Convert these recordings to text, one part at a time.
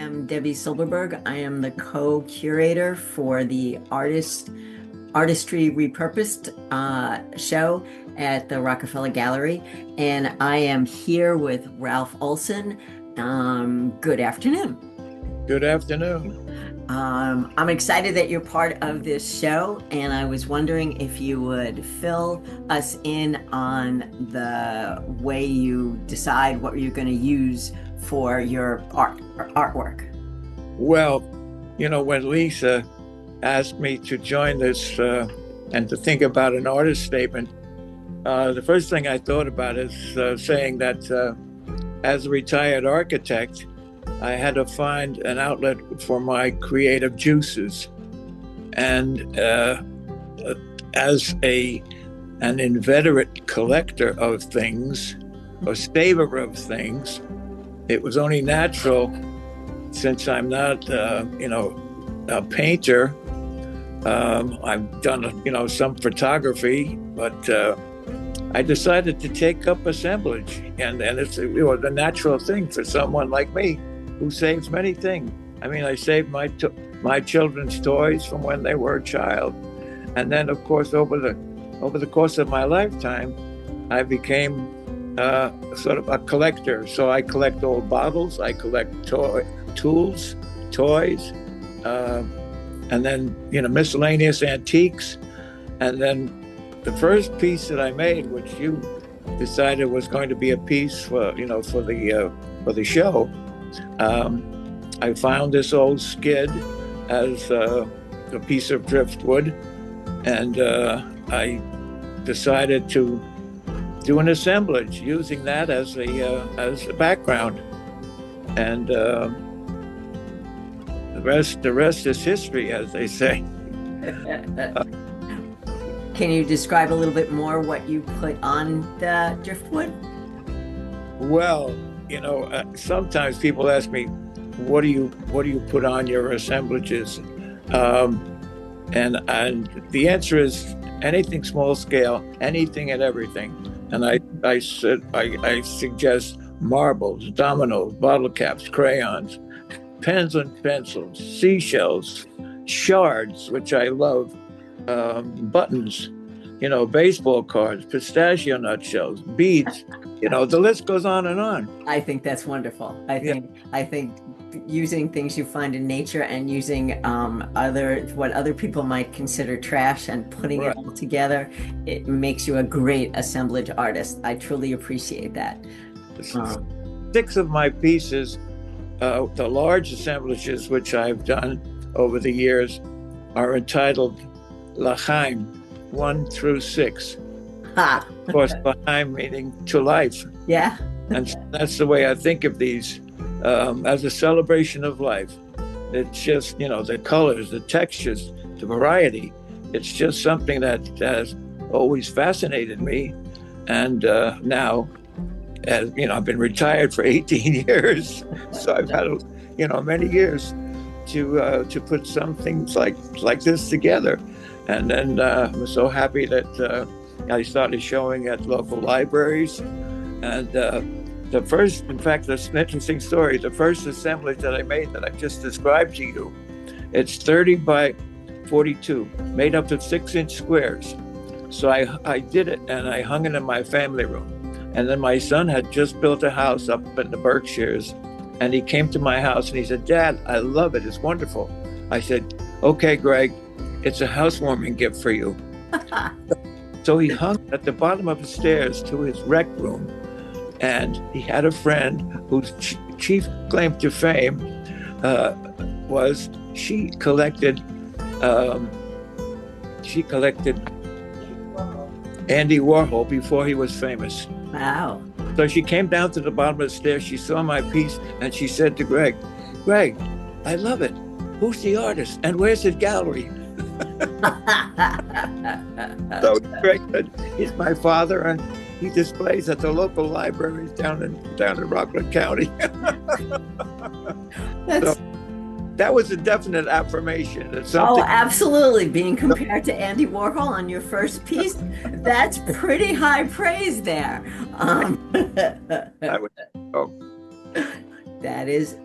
am Debbie Silberberg. I am the co-curator for the Artistry Repurposed show at the Rockefeller Gallery, and I am here with Ralph Olsen. Good afternoon. Good afternoon. I'm excited that you're part of this show, and I was wondering if you would fill us in on the way you decide what you're going to use for your artwork. Well, when Lisa asked me to join this and to think about an artist statement, the first thing I thought about is saying that as a retired architect, I had to find an outlet for my creative juices. And as an inveterate collector of things, or saver of things, it was only natural, since I'm not, a painter. I've done, some photography, but I decided to take up assemblage, and it's the natural thing for someone like me who saves many things. I mean, I saved my children's toys from when they were a child, and then, of course, over the course of my lifetime, I became sort of a collector. So I collect old bottles, I collect tools, toys, and then miscellaneous antiques. And then the first piece that I made, which you decided was going to be a piece for the show, I found this old skid as a piece of driftwood, and I decided to do an assemblage using that as a background, and the rest is history, as they say. Can you describe a little bit more what you put on the driftwood? Well, sometimes people ask me, what do you put on your assemblages? And the answer is anything small scale, anything and everything. And I suggest marbles, dominoes, bottle caps, crayons, pens and pencils, seashells, shards, which I love, buttons, baseball cards, pistachio nut shells, beads. The list goes on and on. I think that's wonderful. I think using things you find in nature and using what other people might consider trash and putting it all together, it makes you a great assemblage artist. I truly appreciate that. 6 of my pieces, the large assemblages which I've done over the years, are entitled L'chaim, 1 through 6. Ha. Of course, L'chaim meaning to life. Yeah. And that's the way I think of these, as a celebration of life. It's just, the colors, the textures, the variety. It's just something that has always fascinated me. And now, as I've been retired for 18 years, so I've had, many years to put some things like this together. And then I'm so happy that I started showing at local libraries. And that's an interesting story. The first assemblage that I made that I just described to you, it's 30 by 42, made up of 6-inch squares. So I did it, and I hung it in my family room. And then my son had just built a house up in the Berkshires, and he came to my house and he said, "Dad, I love it. It's wonderful." I said, "Okay, Greg, it's a housewarming gift for you." So he hung at the bottom of the stairs to his rec room, and he had a friend whose chief claim to fame was she collected Andy Warhol before he was famous. Wow. So she came down to the bottom of the stairs, she saw my piece, and she said to Greg, I love it. Who's the artist? And where's his gallery? So Greg said, he's my father, and he displays at the local libraries down in Rockland County. So that was a definite affirmation. Oh, absolutely. Being compared to Andy Warhol on your first piece, that's pretty high praise there.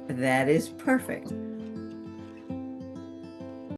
that is perfect.